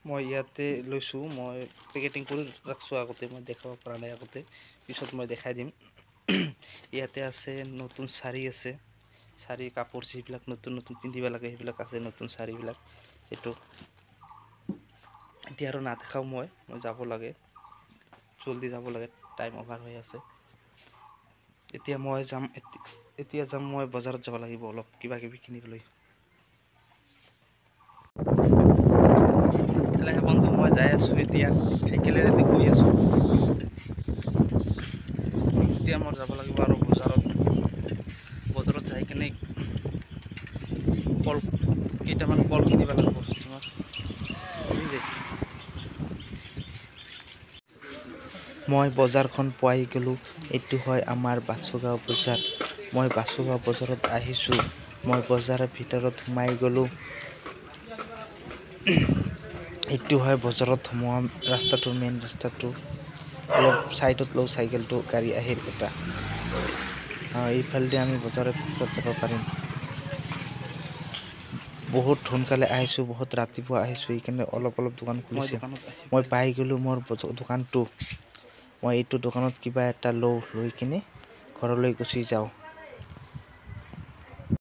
মই ইয়াতে লৈছোঁ মই পেকেটিং কৰি ৰাখছোঁ আগতে মই দেখাব পৰা নাই আগতে পিছত মই দেখাই দিম ইয়াতে আছে নতুন শাড়ী আছে শাড়ী কাপোৰ যিবিলাক নতুন নতুন পিন্ধিব লাগে সেইবিলাক আছে নতুন শাড়ীবিলাক এইটো এতিয়া আৰু নাদেখাও মই যাব লাগে জলদি যাব লাগে টাইম অভাৰ হৈ আছে এতিয়া যাম মই বজাৰত যাব লাগিব অলপ কিবা কিবি কিনিবলৈ বন্ধু মই যাই আছোঁ এতিয়া চাইকেলেৰে গৈ আছোঁ এতিয়া মই যাব লাগিব আৰু বজাৰত যাই কিনে কেইটামান কল কিনিব লাগিব মই বজাৰখন পোৱাই গ'লোঁ এইটো হয় আমাৰ বাসুগাঁও বজাৰ মই বাসুগাঁও বজাৰত আহিছোঁ মই বজাৰৰ ভিতৰত সোমাই গ'লোঁ এইটো হয় বজাৰত সোমোৱা ৰাস্তাটো মেইন ৰাস্তাটো অলপ সাইডত লওঁ চাইকেলটো গাড়ী আহিল এটা এইফালেদি আমি বজাৰৰ ভিতৰত যাব পাৰিম বহুত সোনকালে আহিছোঁ বহুত ৰাতিপুৱা আহিছোঁ এইকাৰণে অলপ দোকান খুলিছে মই পাই গ'লোঁ মোৰ দোকানটো মই এইটো দোকানত কিবা এটা লৈ কিনে ঘৰলৈ গুচি যাওঁ